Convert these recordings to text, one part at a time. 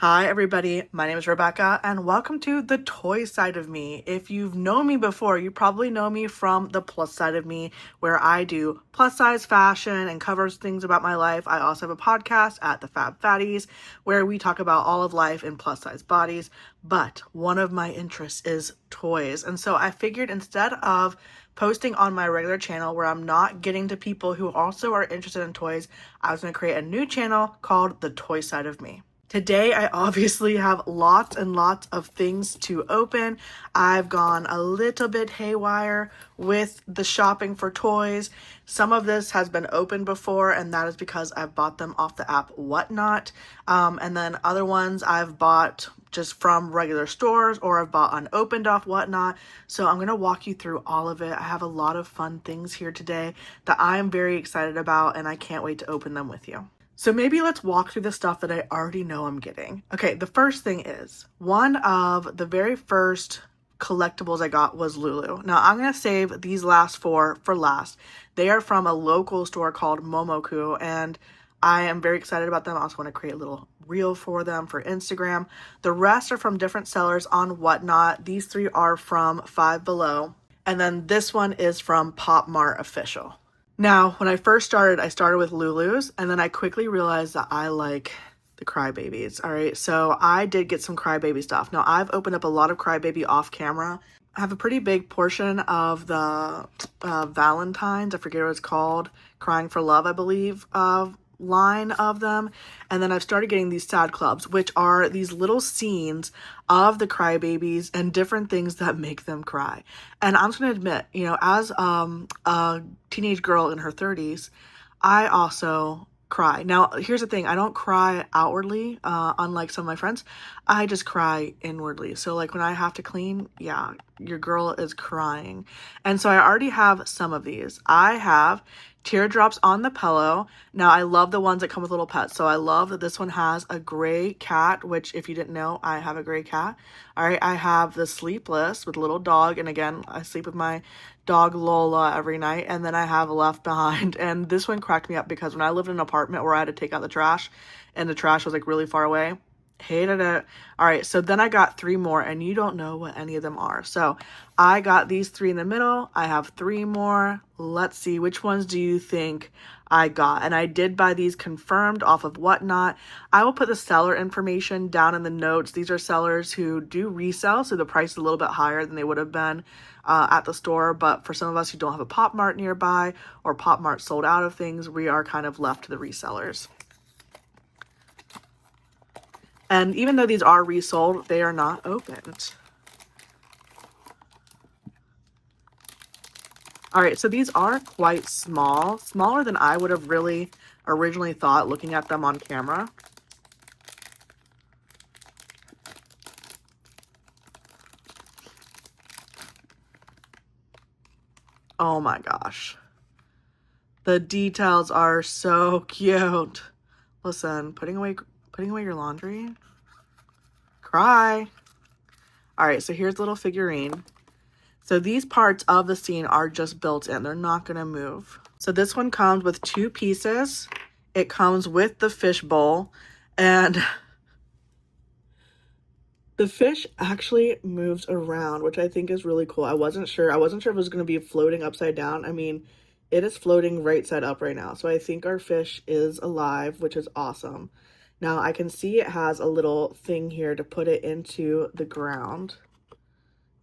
Hi everybody, my name is Rebecca and welcome to the toy side of me. If you've known me before, you probably know me from the plus side of me where I do plus size fashion and covers things about my life. I also have a podcast at the Fab Fatties where we talk about all of life in plus size bodies, but one of my interests is toys. And so I figured instead of posting on my regular channel where I'm not getting to people who also are interested in toys, I was going to create a new channel called the Toy Side of Me. Today, I obviously have lots and lots of things to open. I've gone a little bit haywire with the shopping for toys. Some of this has been opened before, and that is because I've bought them off the app Whatnot. And then other ones I've bought just from regular stores or I've bought unopened off Whatnot. So I'm going to walk you through all of it. I have a lot of fun things here today that I am very excited about, and I can't wait to open them with you. So maybe let's walk through the stuff that I already know I'm getting. Okay, the first thing is, one of the very first collectibles I got was Lulu. Now, I'm going to save these last four for last. They are from a local store called Momoku, and I am very excited about them. I also want to create a little reel for them for Instagram. The rest are from different sellers on Whatnot. These three are from Five Below. And then this one is from PopMart Official. Now, when I first started, I started with Lulu's, and then I quickly realized that I like the Crybabies, all right? So I did get some Crybaby stuff. Now, I've opened up a lot of Crybaby off camera. I have a pretty big portion of the Valentine's, I forget what it's called, Crying for Love, I believe, line of them. And then I've started getting these sad clubs, which are these little scenes of the Crybabies and different things that make them cry. And I'm just gonna admit, you know, as a teenage girl in her 30s, I also cry. Now, here's the thing, I don't cry outwardly, unlike some of my friends. I just cry inwardly. So like when I have to clean, yeah, your girl is crying. And so I already have some of these. I have teardrops on the pillow. Now, I love the ones that come with little pets. So I love that this one has a gray cat, which if you didn't know, I have a gray cat. All right, I have the Sleepless with a little dog. And again, I sleep with my dog Lola every night. And then I have Left Behind. And this one cracked me up because when I lived in an apartment where I had to take out the trash and the trash was like really far away, hated it. All right, so then I got three more and you don't know what any of them are. So I got these three in the middle. I have three more. Let's see, which ones do you think I got? And I did buy these confirmed off of Whatnot. I will put the seller information down in the notes. These are sellers who do resell, so the price is a little bit higher than they would have been at the store. But for some of us who don't have a PopMart nearby or PopMart sold out of things, we are kind of left to the resellers. And even though these are resold, they are not opened. All right, so these are quite small, smaller than I would have really originally thought looking at them on camera. Oh my gosh. The details are so cute. Listen, putting away your laundry. Cry. All right, so here's a little figurine. So these parts of the scene are just built in. They're not going to move. So this one comes with two pieces. It comes with the fish bowl. And the fish actually moves around, which I think is really cool. I wasn't sure if it was going to be floating upside down. I mean, it is floating right side up right now. So I think our fish is alive, which is awesome. Now I can see it has a little thing here to put it into the ground,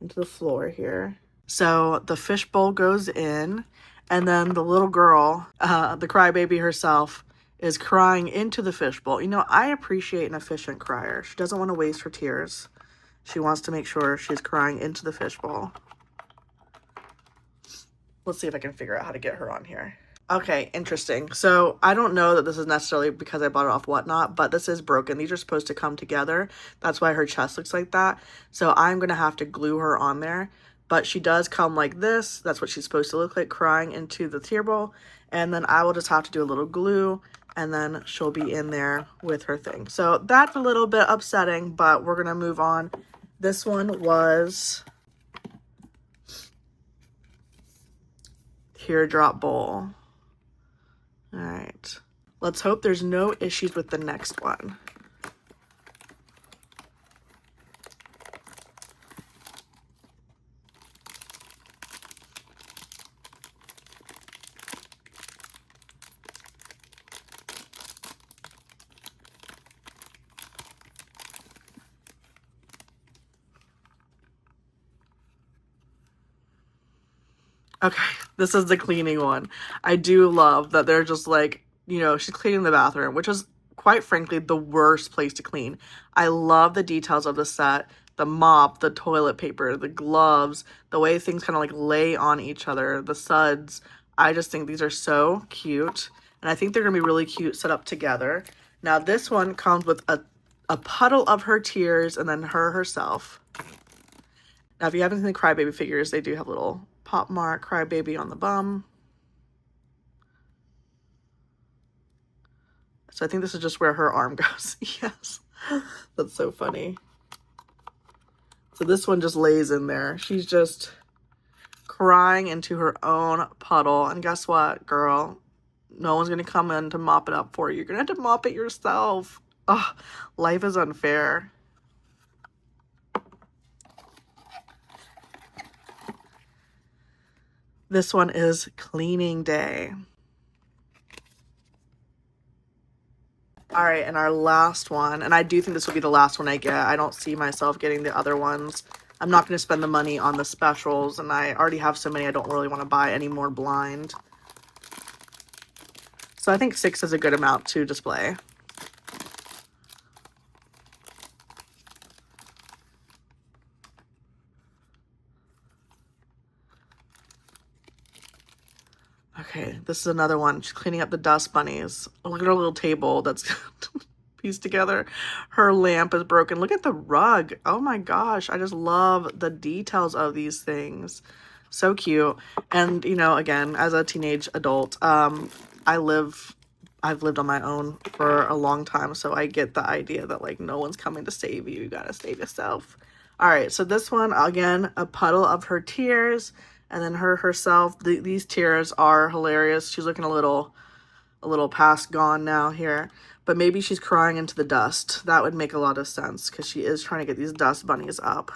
into the floor here. So the fish bowl goes in, and then the little girl, the Crybaby herself, is crying into the fish bowl. You know, I appreciate an efficient crier. She doesn't want to waste her tears. She wants to make sure she's crying into the fish bowl. Let's see if I can figure out how to get her on here. Okay, interesting. So I don't know that this is necessarily because I bought it off Whatnot, but this is broken. These are supposed to come together. That's why her chest looks like that. So I'm going to have to glue her on there. But she does come like this. That's what she's supposed to look like, crying into the tear bowl. And then I will just have to do a little glue, and then she'll be in there with her thing. So that's a little bit upsetting, but we're going to move on. This one was teardrop bowl. All right, let's hope there's no issues with the next one. Okay, this is the cleaning one. I do love that they're just like, you know, she's cleaning the bathroom, which is quite frankly the worst place to clean. I love the details of the set, the mop, the toilet paper, the gloves, the way things kind of like lay on each other, the suds. I just think these are so cute, and I think they're gonna be really cute set up together. Now this one comes with a puddle of her tears and then her herself. Now, if you haven't seen the Crybaby figures, they do have a little PopMart Crybaby on the bum. So I think this is just where her arm goes. Yes, that's so funny. So this one just lays in there. She's just crying into her own puddle. And guess what, girl? No one's going to come in to mop it up for you. You're going to have to mop it yourself. Oh, life is unfair. This one is cleaning day. All right, and our last one, and I do think this will be the last one I get. I don't see myself getting the other ones. I'm not going to spend the money on the specials, and I already have so many I don't really want to buy any more blind. So I think 6 is a good amount to display. Okay, this is another one. She's cleaning up the dust bunnies. Oh, look at her little table that's pieced together. Her lamp is broken. Look at the rug. Oh my gosh, I just love the details of these things. So cute. And, you know, again, as a teenage adult, I've lived on my own for a long time, so I get the idea that, like, no one's coming to save you. You gotta save yourself. All right, so this one, again, a puddle of her tears. And then her herself, these tears are hilarious. She's looking a little past gone now here. But maybe she's crying into the dust. That would make a lot of sense because she is trying to get these dust bunnies up.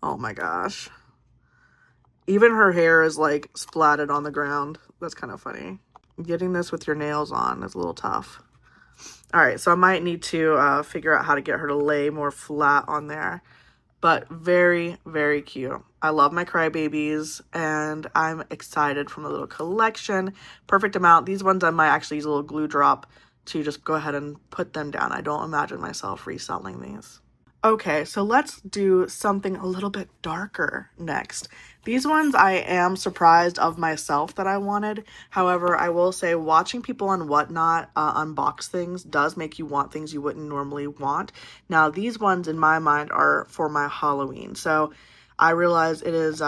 Oh my gosh. Even her hair is like splatted on the ground. That's kind of funny. Getting this with your nails on is a little tough. All right, so I might need to figure out how to get her to lay more flat on there. But very, very cute. I love my Crybabies, and I'm excited from the little collection. Perfect amount. These ones I might actually use a little glue drop to just go ahead and put them down. I don't imagine myself reselling these. Okay, so let's do something a little bit darker next. These ones I am surprised of myself that I wanted. However, I will say watching people on Whatnot unbox things does make you want things you wouldn't normally want. Now, these ones in my mind are for my Halloween. So I realize it is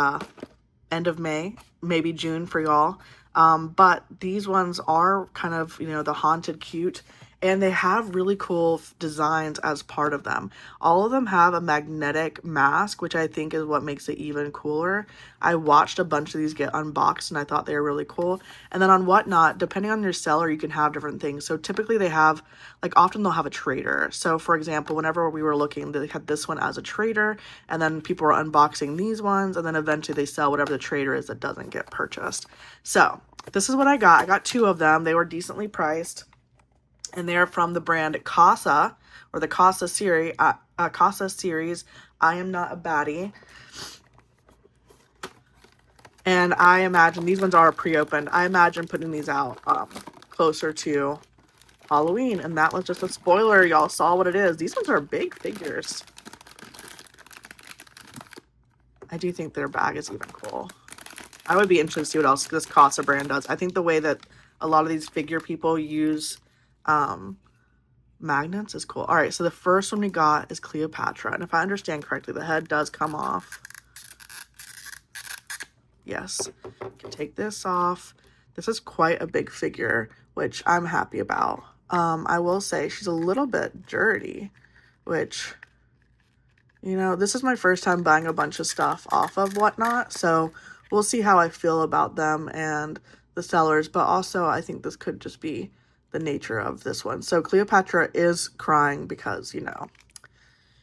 end of May, maybe June for y'all. But these ones are kind of, you know, the haunted cute. And they have really cool designs as part of them. All of them have a magnetic mask, which I think is what makes it even cooler. I watched a bunch of these get unboxed and I thought they were really cool. And then on Whatnot, depending on your seller, you can have different things. So typically they have, like, often they'll have a trader. So for example, whenever we were looking, they had this one as a trader, and then people were unboxing these ones, and then eventually they sell whatever the trader is that doesn't get purchased. So this is what I got. I got 2 of them. They were decently priced. And they're from the brand Kasa, or the Kasa series. I Am Not a Baddie. And I imagine these ones are pre-opened. I imagine putting these out closer to Halloween. And that was just a spoiler. Y'all saw what it is. These ones are big figures. I do think their bag is even cool. I would be interested to see what else this Kasa brand does. I think the way that a lot of these figure people use magnets is cool. All right, so the first one we got is Cleopatra, and if I understand correctly, the head does come off. Yes, can take this off. This is quite a big figure, which I'm happy about. I will say she's a little bit dirty, which, you know, this is my first time buying a bunch of stuff off of Whatnot, so we'll see how I feel about them and the sellers, but also I think this could just be the nature of this one. So Cleopatra is crying because, you know,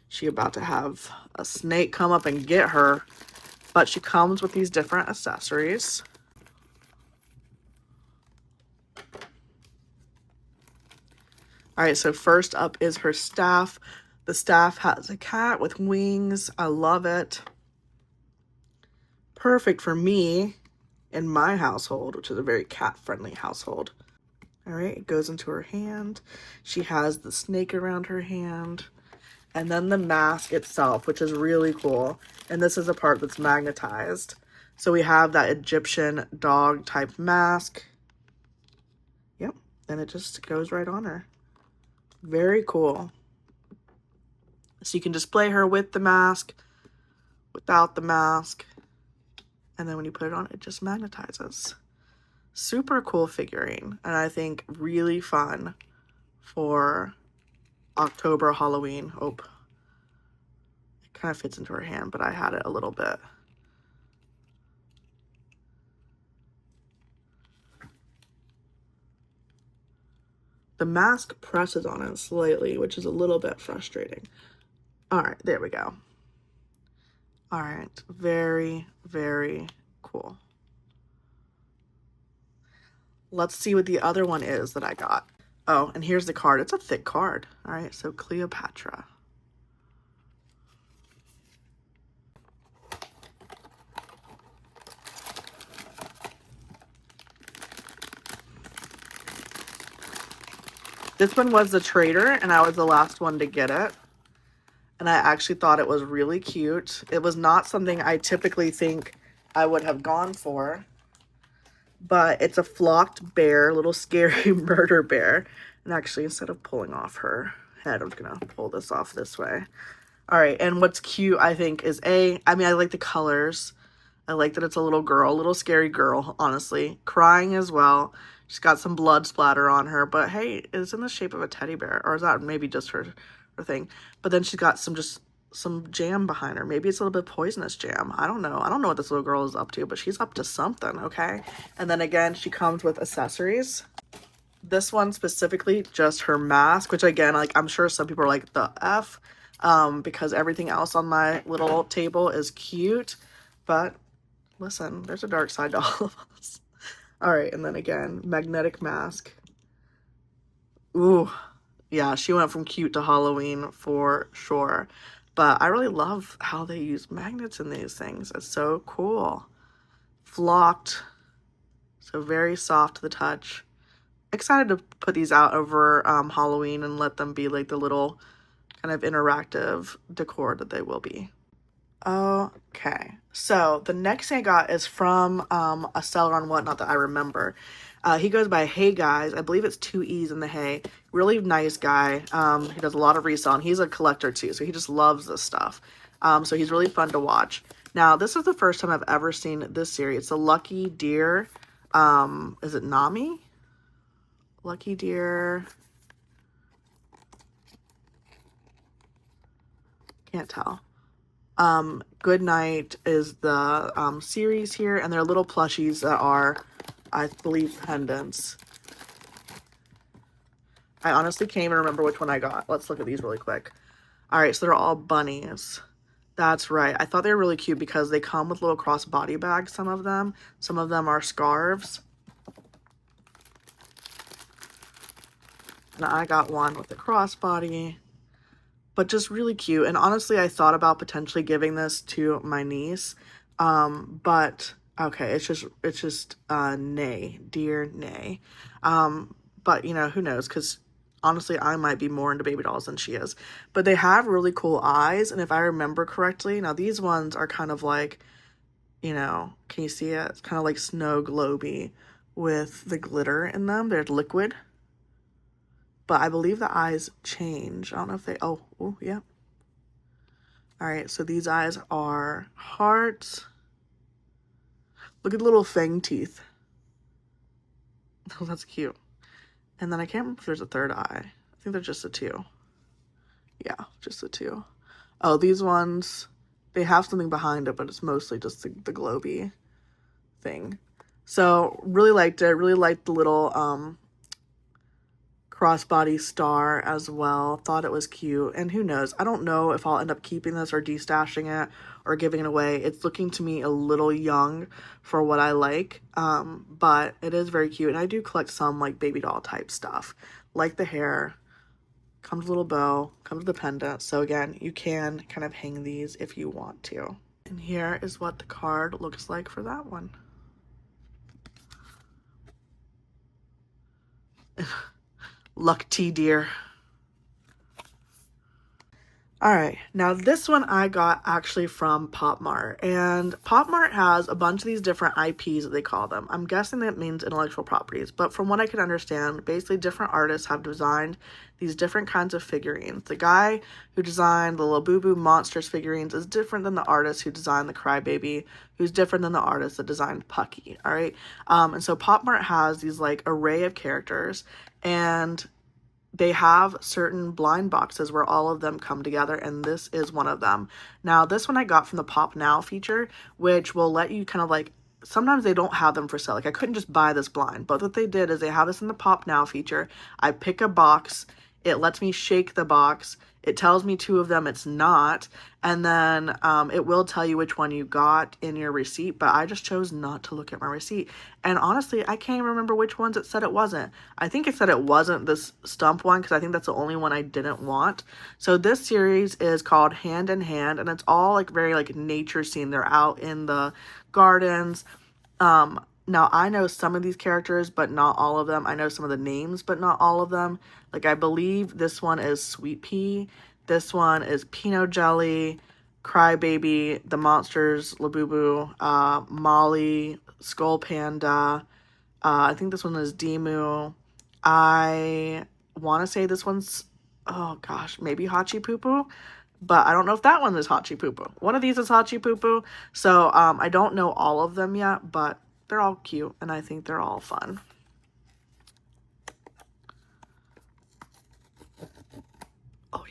she about to have a snake come up and get her, but she comes with these different accessories. All right, so first up is her staff. The staff has a cat with wings. I love it. Perfect for me in my household, which is a very cat-friendly household. All right, it goes into her hand. She has the snake around her hand. And then the mask itself, which is really cool. And this is a part that's magnetized. So we have that Egyptian dog type mask. Yep, and it just goes right on her. Very cool. So you can display her with the mask, without the mask. And then when you put it on, it just magnetizes. Super cool figurine. And I think really fun for October Halloween. Oh, it kind of fits into her hand, but I had it a little bit. The mask presses on it slightly, which is a little bit frustrating. All right, there we go. All right, very, very cool. Let's see what the other one is that I got. Oh, and here's the card. It's a thick card. All right, so Cleopatra. This one was the trader, and I was the last one to get it. And I actually thought it was really cute. It was not something I typically think I would have gone for. But it's a flocked bear, little scary murder bear. And actually, instead of pulling off her head, I'm going to pull this off this way. All right, and what's cute, I think, is I like the colors. I like that it's a little girl, a little scary girl, honestly. Crying as well. She's got some blood splatter on her, but hey, it's in the shape of a teddy bear. Or is that maybe just her thing? But then she's got some jam behind her. Maybe it's a little bit poisonous jam. I don't know. I don't know what this little girl is up to, but she's up to something, okay? And then again, she comes with accessories. This one specifically, just her mask, which again, like, I'm sure some people are like, the F, because everything else on my little table is cute. But listen, there's a dark side to all of us. All right, and then again, magnetic mask. Ooh, yeah, she went from cute to Halloween for sure. But I really love how they use magnets in these things. It's so cool. Flocked, so very soft to the touch. Excited to put these out over Halloween and let them be like the little kind of interactive decor that they will be. Okay, so the next thing I got is from a seller on Whatnot that I remember. He goes by heeyguys. I believe it's 2 E's in the hey. Really nice guy. He does a lot of resale, and he's a collector too, so he just loves this stuff. So he's really fun to watch. Now, this is the first time I've ever seen this series. It's a Lucky Deer. Is it Nami? Lucky Deer. Can't tell. Good Night is the series here, and they're little plushies that are, I believe, pendants. I honestly can't even remember which one I got. Let's look at these really quick. All right, so they're all bunnies. That's right. I thought they were really cute because they come with little crossbody bags, some of them. Some of them are scarves. And I got one with a crossbody. But just really cute. And honestly, I thought about potentially giving this to my niece. But okay, it's just nay, dear nay. But you know, who knows? Because honestly, I might be more into baby dolls than she is. But they have really cool eyes, and if I remember correctly, now these ones are kind of like, you know, can you see it? It's kind of like snow globy with the glitter in them. They're liquid. But I believe the eyes change. I don't know if they, oh, yeah. All right, so these eyes are hearts. Look at the little fang teeth. Oh, that's cute. And then I can't remember if there's a third eye. I think they're just the two. Yeah, just the two. Oh, these ones, they have something behind it, but it's mostly just the globy thing. So really liked it. Really liked the little crossbody star as well. Thought it was cute. And who knows? I don't know if I'll end up keeping this or destashing it or giving it away. It's looking to me a little young for what I like. But it is very cute. And I do collect some like baby doll type stuff. Like the hair. Comes a little bow, comes the pendant. So again, you can kind of hang these if you want to. And here is what the card looks like for that one. Luck tea, dear. All right, now this one I got actually from PopMart, and PopMart has a bunch of these different IPs that they call them. I'm guessing that means intellectual properties, but from what I can understand, basically different artists have designed these different kinds of figurines. The guy who designed the Labubu Monsters figurines is different than the artist who designed the Crybaby, who's different than the artist that designed Pucky, all right? And so PopMart has these like array of characters, and they have certain blind boxes where all of them come together, and this is one of them. Now, this one I got from the Pop Now feature, which will let you kind of like, sometimes they don't have them for sale. Like, I couldn't just buy this blind, but what they did is they have this in the Pop Now feature. I pick a box, it lets me shake the box, it tells me two of them it's not, and then it will tell you which one you got in your receipt, but I just chose not to look at my receipt. And honestly, I can't even remember which ones it said it wasn't. I think it said it wasn't this stump one, because I think that's the only one I didn't want. So this series is called Hand in Hand, and it's all like very like nature scene. They're out in the gardens. Now I know some of these characters, but not all of them. I know some of the names, but not all of them. Like, I believe this one is Sweet Pea. This one is Peanut Jelly, Crybaby, The Monsters, Labubu, Molly, Skull Panda. I think this one is Demu. I want to say this one's, oh gosh, maybe Hachi Poo Poo. But I don't know if that one is Hachi Poo Poo. One of these is Hachi Poo Poo. So I don't know all of them yet, but they're all cute, and I think they're all fun. Oh,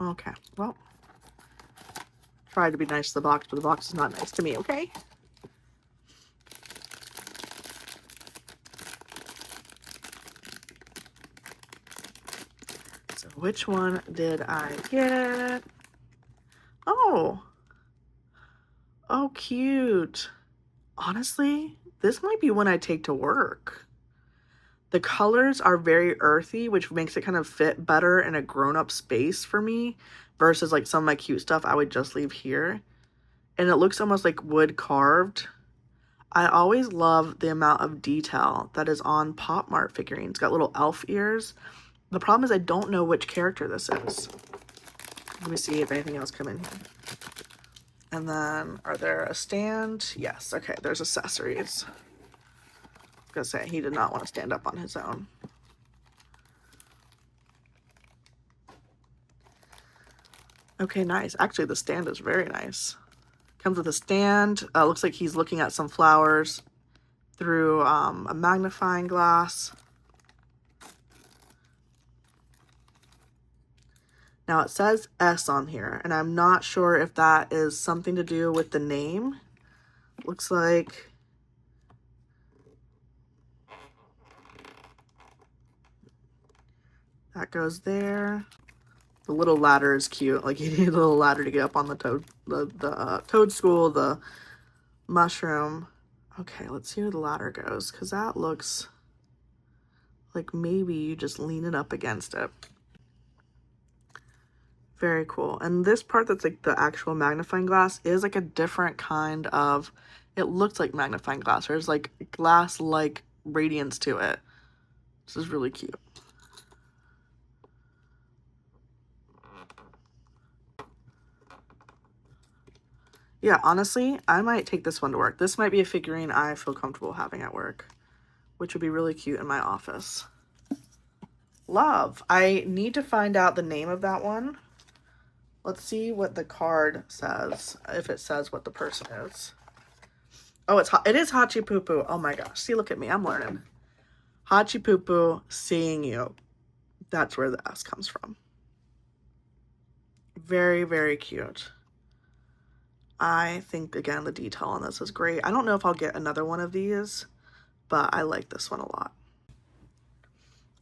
yeah. Okay, well, tried to be nice to the box, but the box is not nice to me, okay? So which one did I get? Oh, cute. Honestly, this might be one I take to work. The colors are very earthy, which makes it kind of fit better in a grown-up space for me versus like some of my cute stuff I would just leave here. And it looks almost like wood carved. I always love the amount of detail that is on PopMart figurines. It's got little elf ears. The problem is I don't know which character this is. Let me see if anything else come in here. And then, are there a stand? Yes, okay, there's accessories. I was gonna say, he did not want to stand up on his own. Okay, nice. Actually, the stand is very nice. Comes with a stand. Looks like he's looking at some flowers through a magnifying glass. Now it says S on here, and I'm not sure if that is something to do with the name. Looks like that goes there. The little ladder is cute. Like, you need a little ladder to get up on the toadstool, the mushroom. Okay, let's see where the ladder goes, because that looks like maybe you just lean it up against it. Very cool. And this part that's like the actual magnifying glass is like a different kind of, it looks like magnifying glass. There's like glass-like radiance to it. This is really cute. Yeah, honestly, I might take this one to work. This might be a figurine I feel comfortable having at work, which would be really cute in my office. Love. I need to find out the name of that one. Let's see what the card says, if it says what the person is. Oh, it is Hachi Poo Poo. Oh my gosh. See, look at me. I'm learning. Hachi Poo Poo, seeing you. That's where the S comes from. Very, very cute. I think, again, the detail on this is great. I don't know if I'll get another one of these, but I like this one a lot.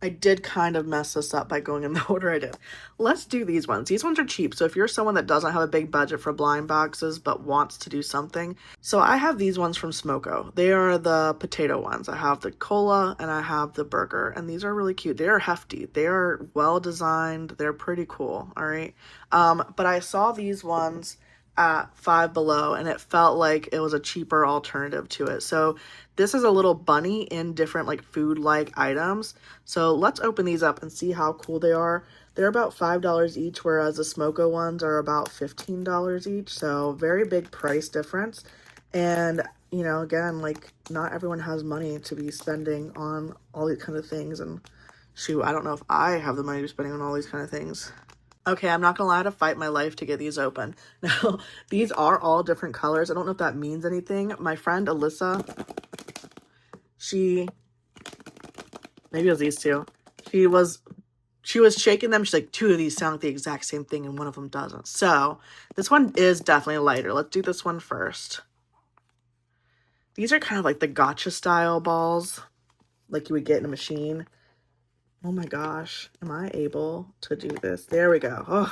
I did kind of mess this up by going in the order I did. Let's do these ones. These ones are cheap. So if you're someone that doesn't have a big budget for blind boxes but wants to do something. So I have these ones from Smoko. They are the potato ones. I have the cola and I have the burger. And these are really cute. They are hefty. They are well designed. They're pretty cool. All right. But I saw these ones at Five Below and it felt like it was a cheaper alternative to it. So this is a little bunny in different like food like items. So let's open these up and see how cool they are. They're about $5 each, whereas the Smoko ones are about $15 each. So very big price difference. And you know, again, like not everyone has money to be spending on all these kind of things. And shoot, I don't know if I have the money to be spending on all these kind of things. Okay, I'm not gonna lie, I had to fight my life to get these open. Now, these are all different colors. I don't know if that means anything. My friend Alyssa, maybe it was these two. She was shaking them. She's like, two of these sound like the exact same thing and one of them doesn't. So this one is definitely lighter. Let's do this one first. These are kind of like the gotcha style balls, like you would get in a machine. Oh my gosh, am I able to do this? There we go.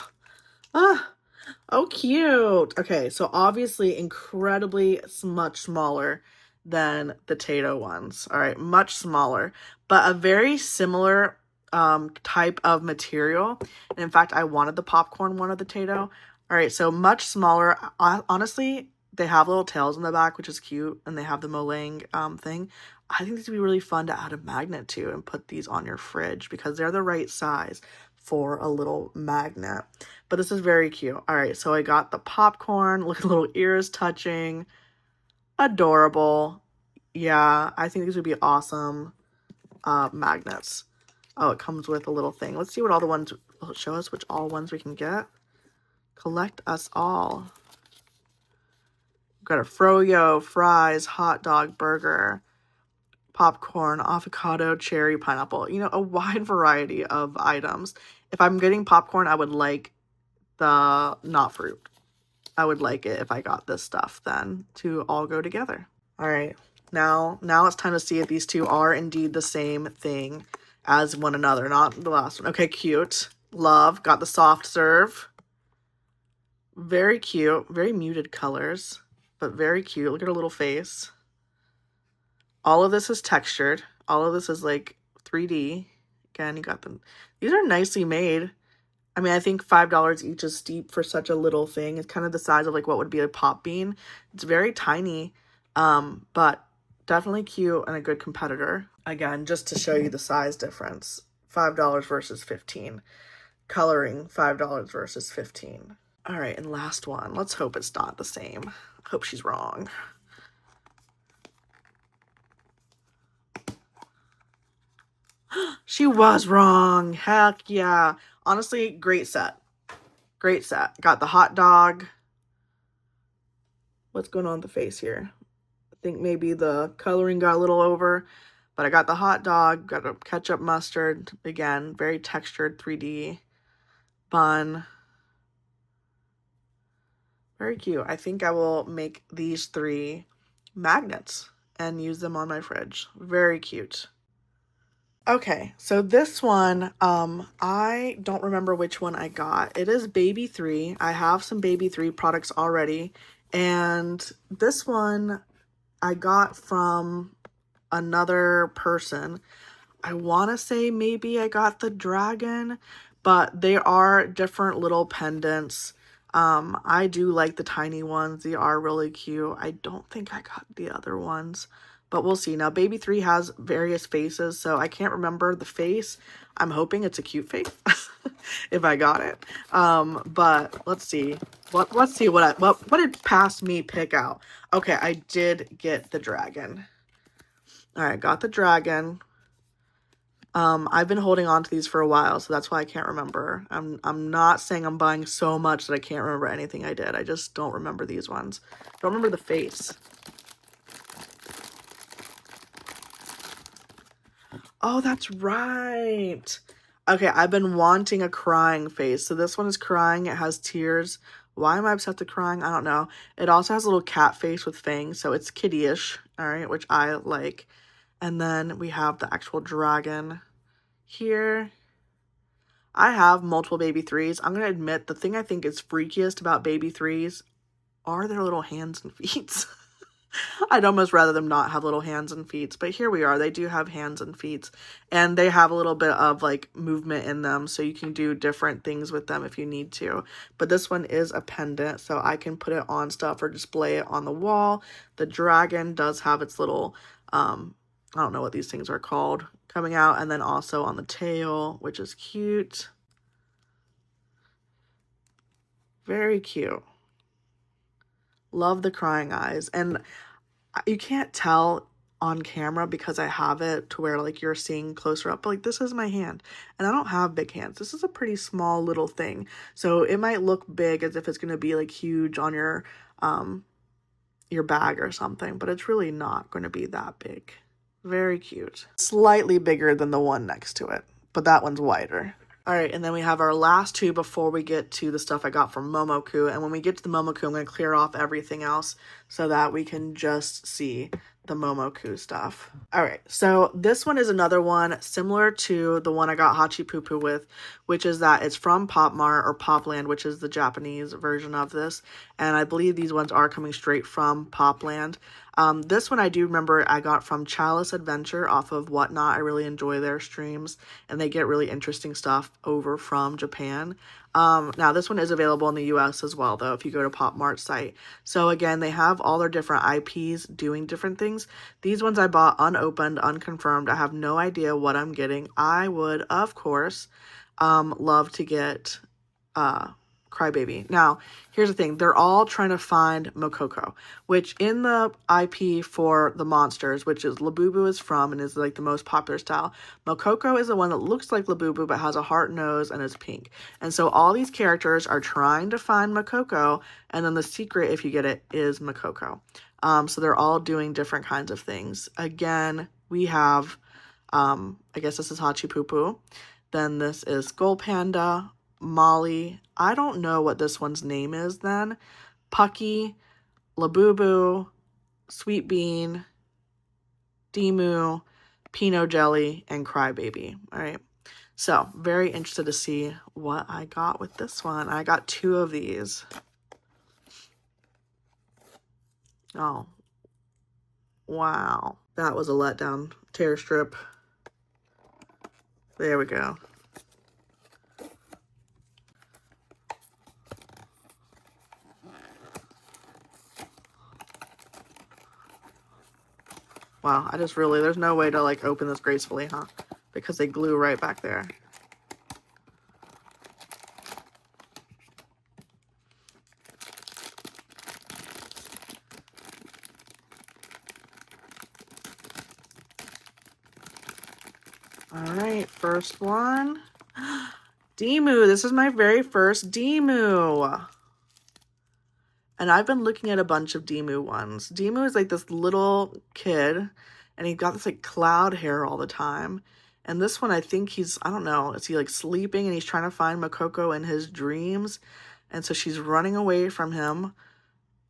Oh, cute. Okay, so obviously incredibly much smaller than the Tato ones. All right, much smaller, but a very similar type of material. And in fact, I wanted the popcorn one of the Tato. All right, so much smaller. Honestly, they have little tails in the back, which is cute, and they have the meringue thing. I think this would be really fun to add a magnet to and put these on your fridge because they're the right size for a little magnet. But this is very cute. All right, so I got the popcorn. Look at the little ears touching. Adorable. Yeah, I think these would be awesome magnets. Oh, it comes with a little thing. Let's see what all the ones will show us, which all ones we can get. Collect us all. We've got a froyo, fries, hot dog, burger, popcorn, avocado, cherry, pineapple. You know, a wide variety of items. If I'm getting popcorn, I would like the not fruit. I would like it if I got this stuff then to all go together. All right, now it's time to see if these two are indeed the same thing as one another, not the last one. Okay, cute. Love. Got the soft serve. Very cute. Very muted colors, but very cute. Look at her little face. All of this is textured. All of this is like 3D. Again, you got them. These are nicely made. I mean, I think $5 each is steep for such a little thing. It's kind of the size of like what would be a pop bean. It's very tiny, but definitely cute and a good competitor. Again, just to show you the size difference. $5 versus $15. Coloring, $5 versus $15. All right, and last one. Let's hope it's not the same. Hope she's wrong. She was wrong. Heck yeah. Honestly, great set. Great set. Got the hot dog. What's going on with the face here? I think maybe the coloring got a little over, but I got the hot dog, got a ketchup mustard. Again, very textured 3D bun. Very cute. I think I will make these 3 magnets and use them on my fridge. Very cute. Okay, so this one, I don't remember which one I got. It is Baby 3. I have some Baby 3 products already. And this one I got from another person. I want to say maybe I got the dragon, but they are different little pendants. I do like the tiny ones. They are really cute. I don't think I got the other ones, but we'll see. Now, Baby 3 has various faces, so I can't remember the face. I'm hoping it's a cute face if I got it. But let's see. Let's see what did past me pick out. Okay, I did get the dragon. All right, got the dragon. I've been holding on to these for a while, so that's why I can't remember. I'm not saying I'm buying so much that I can't remember anything I did. I just don't remember these ones. Don't remember the face. Oh, that's right. Okay, I've been wanting a crying face. So this one is crying. It has tears. Why am I obsessed with crying? I don't know. It also has a little cat face with fangs, so it's kitty-ish, all right, which I like. And then we have the actual dragon here. I have multiple baby threes. I'm going to admit the thing I think is freakiest about baby threes are their little hands and feet. I'd almost rather them not have little hands and feet, but here we are. They do have hands and feet, and they have a little bit of like movement in them, so you can do different things with them if you need to. But this one is a pendant, so I can put it on stuff or display it on the wall. The dragon does have its little, I don't know what these things are called, coming out, and then also on the tail, which is cute. Very cute. Love the crying eyes, and you can't tell on camera because I have it to where like you're seeing closer up, but like this is my hand and I don't have big hands. This is a pretty small little thing, so it might look big as if it's going to be like huge on your bag or something, but it's really not going to be that big. Very cute. Slightly bigger than the one next to it, but that one's wider. All right, and then we have our last two before we get to the stuff I got from Momoku. And when we get to the Momoku, I'm going to clear off everything else so that we can just see the Momoku stuff. All right, so this one is another one similar to the one I got Hachi Poo Poo with, which is that it's from PopMart or Popland, which is the Japanese version of this. And I believe these ones are coming straight from Popland. This one I do remember I got from chaliceadventures off of Whatnot. I really enjoy their streams, and they get really interesting stuff over from Japan. Now this one is available in the US as well, though, if you go to PopMart site. So again, they have all their different IPs doing different things. These ones I bought unopened, unconfirmed. I have no idea what I'm getting. I would, of course, love to get Crybaby. Now, here's the thing. They're all trying to find Momoku, which in the IP for the monsters, which is Labubu is from and is like the most popular style. Momoku is the one that looks like Labubu but has a heart nose and is pink. And so all these characters are trying to find Momoku, and then the secret, if you get it, is Momoku. So they're all doing different kinds of things. Again, we have, I guess this is Hachi Poo Poo. Then this is Skull Panda, Molly. I don't know what this one's name is then. Pucky, Labubu, Sweet Bean, Demu, Pinot Jelly, and Crybaby. All right. So, very interested to see what I got with this one. I got two of these. Oh. Wow. That was a letdown. Tear strip. There we go. Wow, I just really, there's no way to like open this gracefully, huh? Because they glue right back there. All right, first one. Demu, this is my very first Demu. And I've been looking at a bunch of Demu ones. Demu is like this little kid, and he got this like cloud hair all the time. And this one, I think he's, I don't know, is he like sleeping and he's trying to find Momoku in his dreams? And so she's running away from him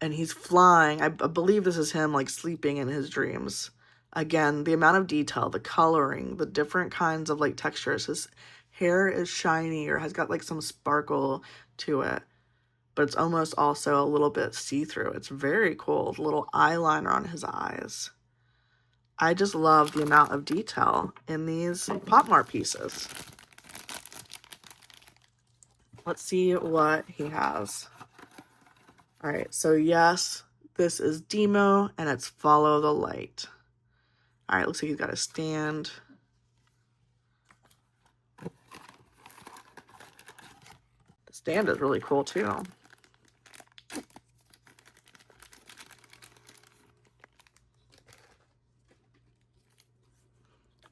and he's flying. I believe this is him like sleeping in his dreams. Again, the amount of detail, the coloring, the different kinds of like textures. His hair is shiny or has got like some sparkle to it, but it's almost also a little bit see-through. It's very cool. The little eyeliner on his eyes. I just love the amount of detail in these PopMart pieces. Let's see what he has. All right, so yes, this is Demo, and it's Follow the Light. All right, looks like he's got a stand. The stand is really cool, too.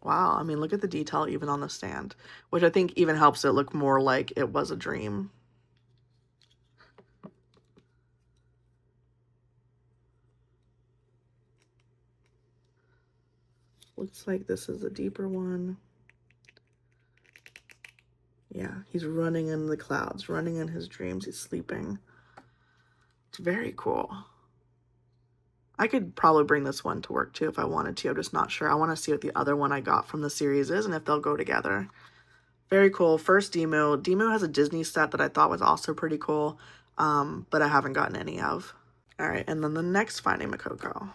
Wow, I mean, look at the detail even on the stand, which I think even helps it look more like it was a dream. Looks like this is a deeper one. Yeah, he's running in the clouds, running in his dreams. He's sleeping. It's very cool. I could probably bring this one to work too if I wanted to. I'm just not sure. I want to see what the other one I got from the series is and if they'll go together. Very cool. First Demu. Demu has a Disney set that I thought was also pretty cool, but I haven't gotten any of. All right, and then the next Finding Momoku.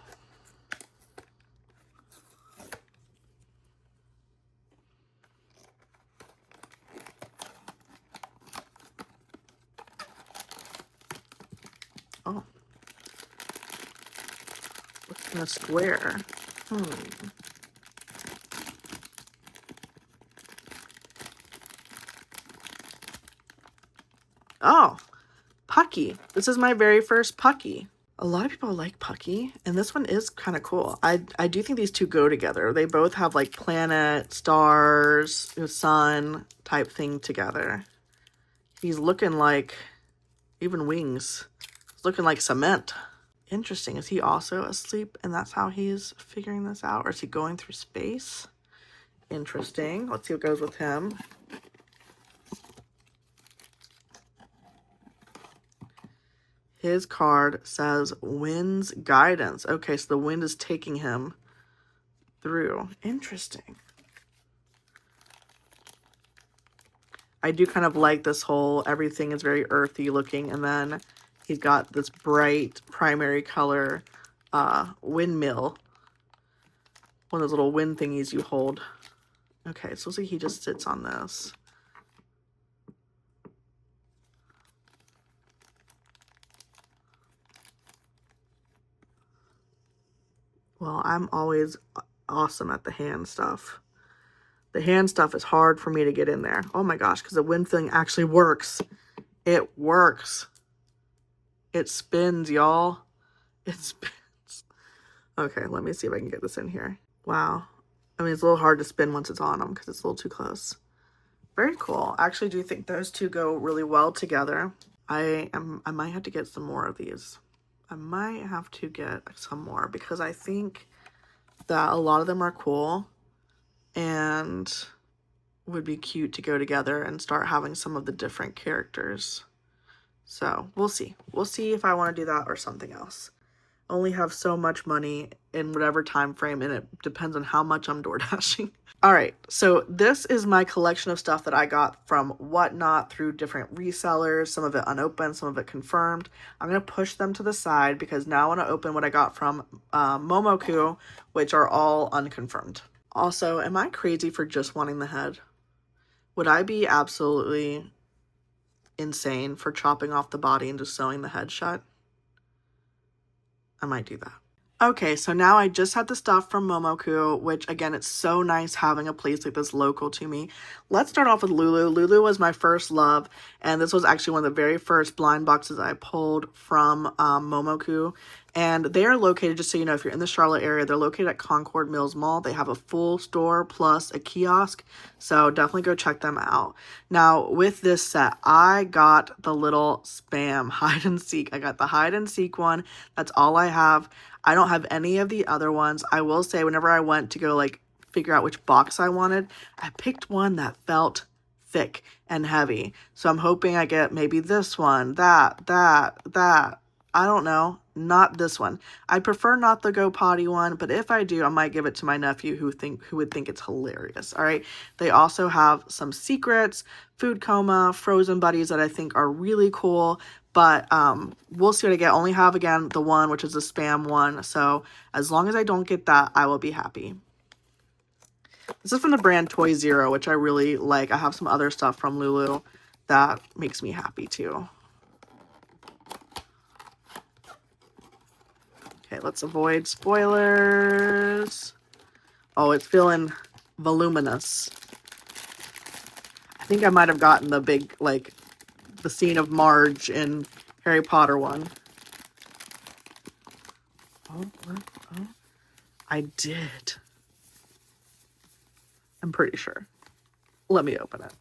Oh. What's in a square? Oh, Pucky. This is my very first Pucky. A lot of people like Pucky, and this one is kind of cool. I do think these two go together. They both have like planet, stars, sun type thing together. He's looking like, even wings. He's looking like cement. Interesting. Is he also asleep and that's how he's figuring this out? Or is he going through space? Interesting. Let's see what goes with him. His card says wind's guidance. Okay, so the wind is taking him through. Interesting. I do kind of like this whole, everything is very earthy looking, and then he's got this bright primary color windmill. One of those little wind thingies you hold. Okay, so let's see, he just sits on this. Well, I'm always awesome at the hand stuff. The hand stuff is hard for me to get in there. Oh my gosh, because the wind thing actually works. It works. It spins, y'all. It spins. Okay, let me see if I can get this in here. Wow. I mean, it's a little hard to spin once it's on them because it's a little too close. Very cool. I actually do think those two go really well together. I might have to get some more of these. I might have to get some more because I think that a lot of them are cool and would be cute to go together and start having some of the different characters. So we'll see. We'll see if I want to do that or something else. I only have so much money in whatever time frame, and it depends on how much I'm door dashing. All right, so this is my collection of stuff that I got from Whatnot through different resellers, some of it unopened, some of it confirmed. I'm going to push them to the side because now I want to open what I got from Momoku, which are all unconfirmed. Also, am I crazy for just wanting the head? Would I be absolutely insane for chopping off the body and just sewing the head shut? I might do that. Okay, so now I just had the stuff from Momoku, which again, it's so nice having a place like this local to me. Let's start off with Lulu. Lulu was my first love, and this was actually one of the very first blind boxes I pulled from Momoku. And they are located, just so you know, if you're in the Charlotte area, they're located at Concord Mills Mall. They have a full store plus a kiosk, so definitely go check them out. Now, with this set, I got the little spam hide and seek. I got the hide and seek one. That's all I have. I don't have any of the other ones. I will say, whenever I went to go like figure out which box I wanted, I picked one that felt thick and heavy. So I'm hoping I get maybe this one, that. I don't know. Not this one. I prefer not the Go Potty one, but if I do, I might give it to my nephew who would think it's hilarious. All right. They also have some secrets, food coma, frozen buddies that I think are really cool. But we'll see what I get. Only have, again, the one, which is the spam one. So as long as I don't get that, I will be happy. This is from the brand Toy Zero, which I really like. I have some other stuff from Lulu that makes me happy too. Okay, let's avoid spoilers. Oh, it's feeling voluminous. I think I might have gotten the big, like, the scene of Marge in Harry Potter one. Oh, I did. I'm pretty sure. Let me open it.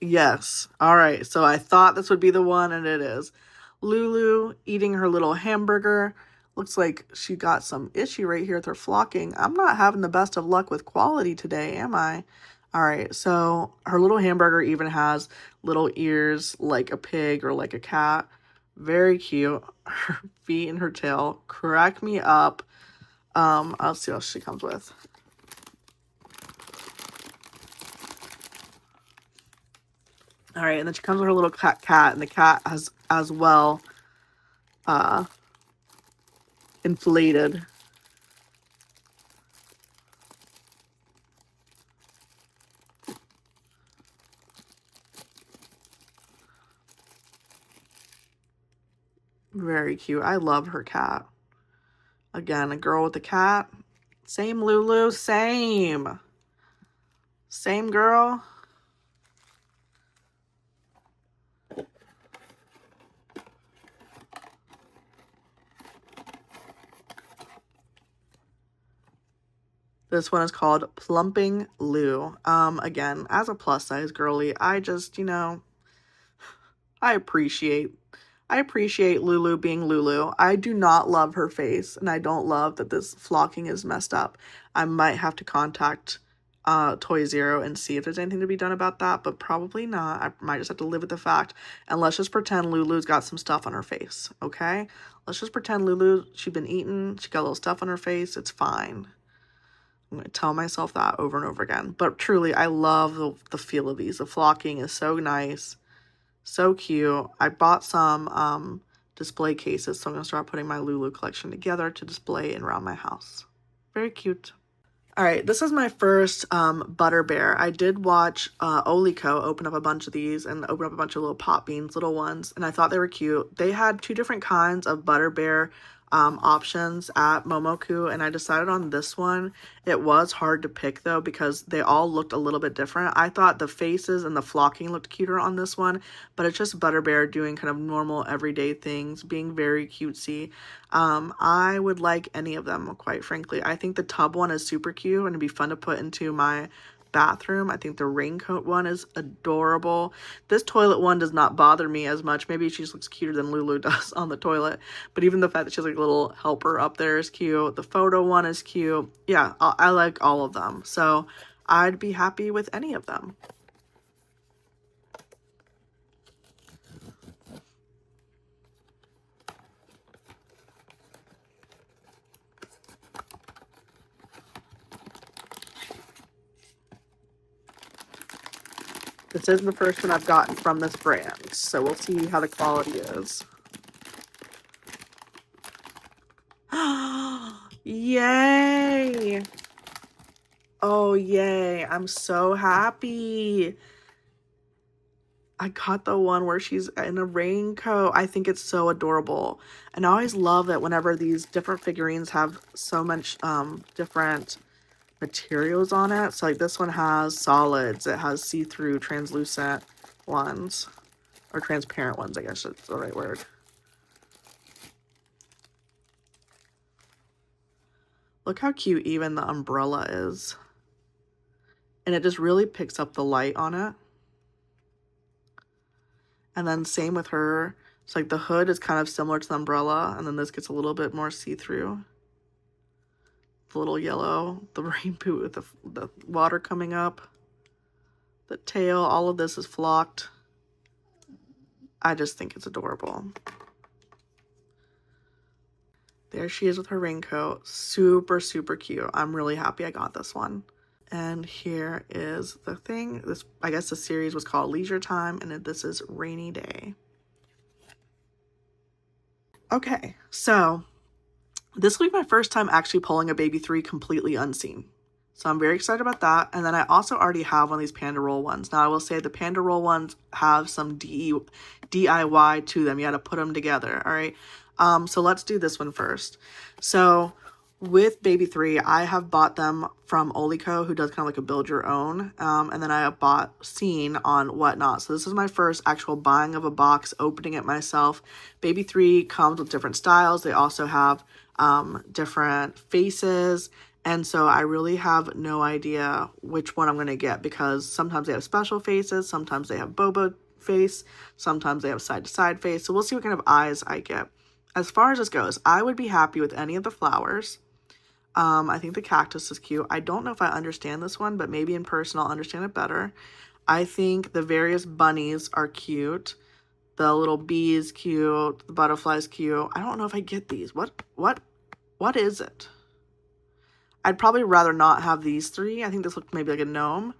Yes. All right. So I thought this would be the one, and it is. Lulu eating her little hamburger. Looks like she got some issue right here with her flocking. I'm not having the best of luck with quality today, am I? All right, so her little hamburger even has little ears like a pig or like a cat. Very cute. Her feet and her tail crack me up. I'll see what she comes with. All right, and then she comes with her little cat, and the cat has as well inflated. Very cute. I love her cat. Again, a girl with a cat. Same Lulu, same. Same girl. This one is called Plumping Lou. Again, as a plus size girly, I just, you know, I appreciate Lulu being Lulu. I do not love her face, and I don't love that this flocking is messed up. I might have to contact Toy Zero and see if there's anything to be done about that, but probably not. I might just have to live with the fact, and let's just pretend Lulu's got some stuff on her face, okay? Let's just pretend Lulu, she's been eaten, she got a little stuff on her face, it's fine. I'm going to tell myself that over and over again. But truly, I love the feel of these. The flocking is so nice. So cute. I bought some display cases, so I'm going to start putting my Lulu collection together to display and around my house. Very cute. All right, this is my first Butterbear. I did watch Oliko open up a bunch of these and open up a bunch of little pop beans, little ones, and I thought they were cute. They had two different kinds of Butterbear options at Momoku, and I decided on this one. It was hard to pick though because they all looked a little bit different. I thought the faces and the flocking looked cuter on this one, but it's just Butterbear doing kind of normal everyday things, being very cutesy. I would like any of them, quite frankly. I think the tub one is super cute and it'd be fun to put into my bathroom. I think the raincoat one is adorable. This toilet one does not bother me as much. Maybe she just looks cuter than Lulu does on the toilet, but even the fact that she has like a little helper up there is cute. The photo one is cute. Yeah, I like all of them, so I'd be happy with any of them. This is the first one I've gotten from this brand, so we'll see how the quality is. Yay! Oh, yay. I'm so happy. I got the one where she's in a raincoat. I think it's so adorable. And I always love that whenever these different figurines have so much different materials on it. So like this one has solids, it has see-through translucent ones, or transparent ones, I guess that's the right word. Look how cute even the umbrella is. And it just really picks up the light on it. And then same with her. So like the hood is kind of similar to the umbrella, and then this gets a little bit more see-through. The little yellow, the rain boot with the water coming up. The tail, all of this is flocked. I just think it's adorable. There she is with her raincoat. Super, super cute. I'm really happy I got this one. And here is the thing. This, I guess the series was called Leisure Time, and this is Rainy Day. Okay, so this will be my first time actually pulling a Baby 3 completely unseen. So I'm very excited about that. And then I also already have one of these Panda Roll ones. Now I will say the Panda Roll ones have some DIY to them. You got to put them together, all right? So let's do this one first. So with Baby 3, I have bought them from Oliko, who does kind of like a build your own. And then I have bought Scene on Whatnot. So this is my first actual buying of a box, opening it myself. Baby 3 comes with different styles. They also have different faces. And so I really have no idea which one I'm going to get, because sometimes they have special faces, sometimes they have Boba face, sometimes they have side-to-side face. So we'll see what kind of eyes I get. As far as this goes, I would be happy with any of the flowers. I think the cactus is cute. I don't know if I understand this one, but maybe in person I'll understand it better. I think the various bunnies are cute. The little bee is cute. The butterfly's cute. I don't know if I get these. What is it? I'd probably rather not have these three. I think this looks maybe like a gnome.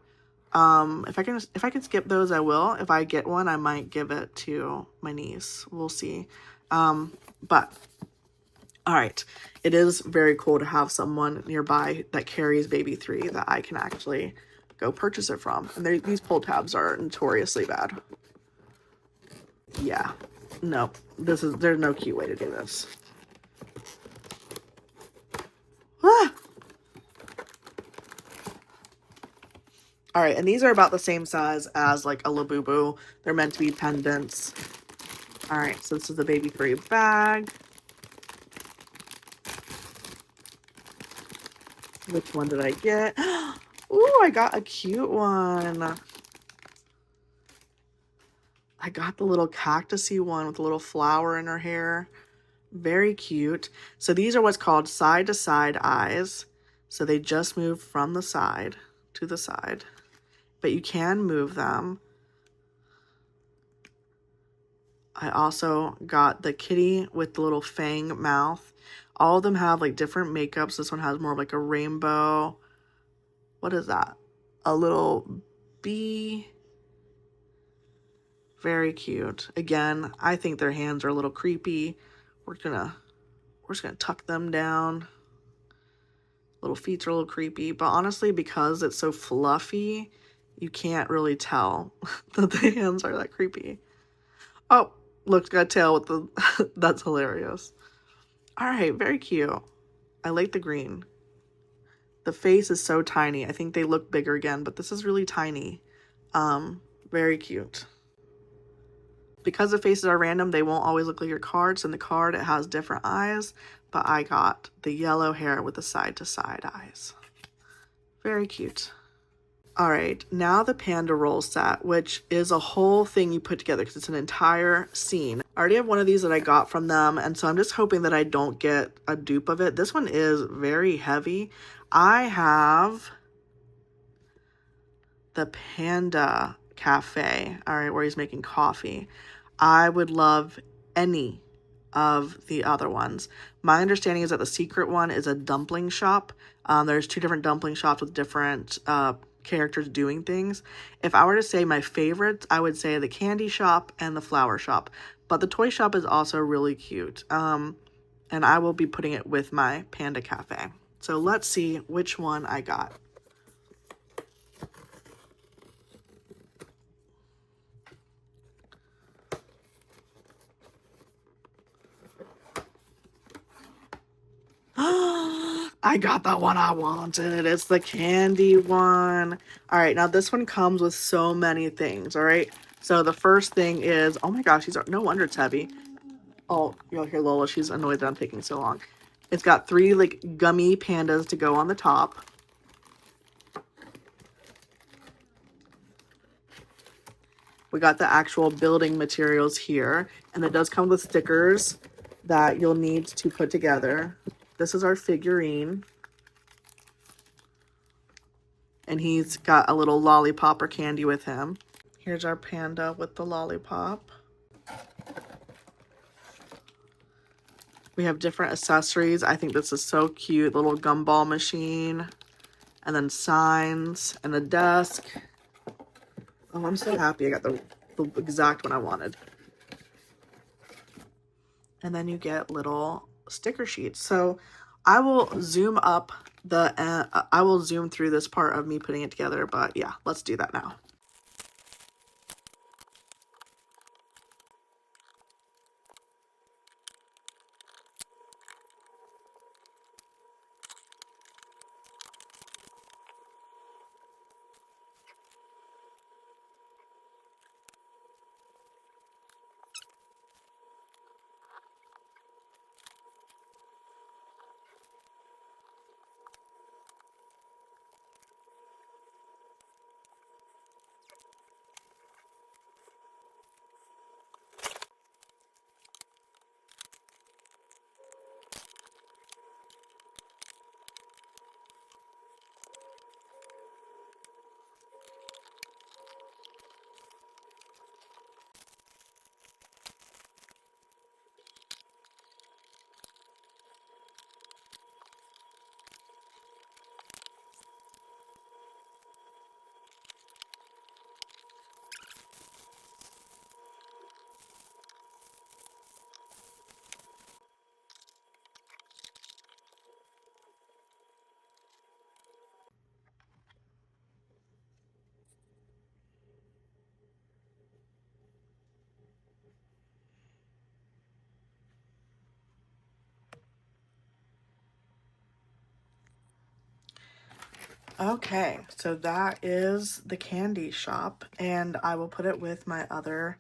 If I can skip those, I will. If I get one, I might give it to my niece. We'll see. But all right, it is very cool to have someone nearby that carries baby 3 that I can actually go purchase it from. And these pull tabs are notoriously bad. Yeah, no, there's no cute way to do this. Ah! All right, and these are about the same size as like a Labubu. They're meant to be pendants. All right, so this is the baby 3 bag. Which one did I get? Ooh, I got a cute one. I got the little cactusy one with a little flower in her hair. Very cute. So these are what's called side-to-side eyes. So they just move from the side to the side. But you can move them. I also got the kitty with the little fang mouth. All of them have like different makeups. This one has more of like a rainbow. What is that? A little bee. Very cute. Again, I think their hands are a little creepy. We're just gonna tuck them down. Little feet are a little creepy, but honestly, because it's so fluffy, you can't really tell that the hands are that creepy. Oh, look, got a tail with the, that's hilarious. All right, very cute. I like the green. The face is so tiny. I think they look bigger again, but this is really tiny. Very cute. Because the faces are random, they won't always look like your cards. In the card, it has different eyes, but I got the yellow hair with the side-to-side eyes. Very cute. All right, now the panda roll set, which is a whole thing you put together because it's an entire scene. I already have one of these that I got from them, and so I'm just hoping that I don't get a dupe of it. This one is very heavy. I have the Panda Cafe, all right, where he's making coffee. I would love any of the other ones. My understanding is that the secret one is a dumpling shop. There's 2 different dumpling shops with different characters doing things. If I were to say my favorites, I would say the candy shop and the flower shop. But the toy shop is also really cute. And I will be putting it with my Panda Cafe. So let's see which one I got. I got the one I wanted. It's the candy one. All right, now this one comes with so many things, all right? So the first thing is, oh my gosh, no wonder it's heavy. Oh, you'll hear Lola, she's annoyed that I'm taking so long. It's got 3 like gummy pandas to go on the top. We got the actual building materials here, and it does come with stickers that you'll need to put together. This is our figurine. And he's got a little lollipop or candy with him. Here's our panda with the lollipop. We have different accessories. I think this is so cute. Little gumball machine. And then signs and a desk. Oh, I'm so happy I got the exact one I wanted. And then you get little sticker sheets. So I will zoom up I will zoom through this part of me putting it together, but yeah, let's do that now. Okay, so that is the candy shop, and I will put it with my other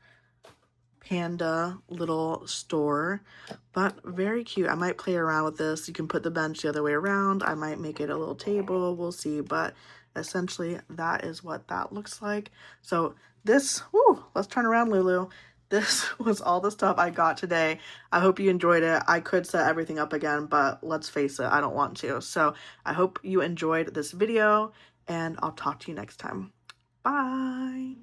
panda little store, but very cute. I might play around with this. You can put the bench the other way around. I might make it a little table. We'll see, but essentially that is what that looks like. So this, whoo, let's turn around, Lulu. This was all the stuff I got today. I hope you enjoyed it. I could set everything up again, but let's face it, I don't want to. So I hope you enjoyed this video, and I'll talk to you next time. Bye.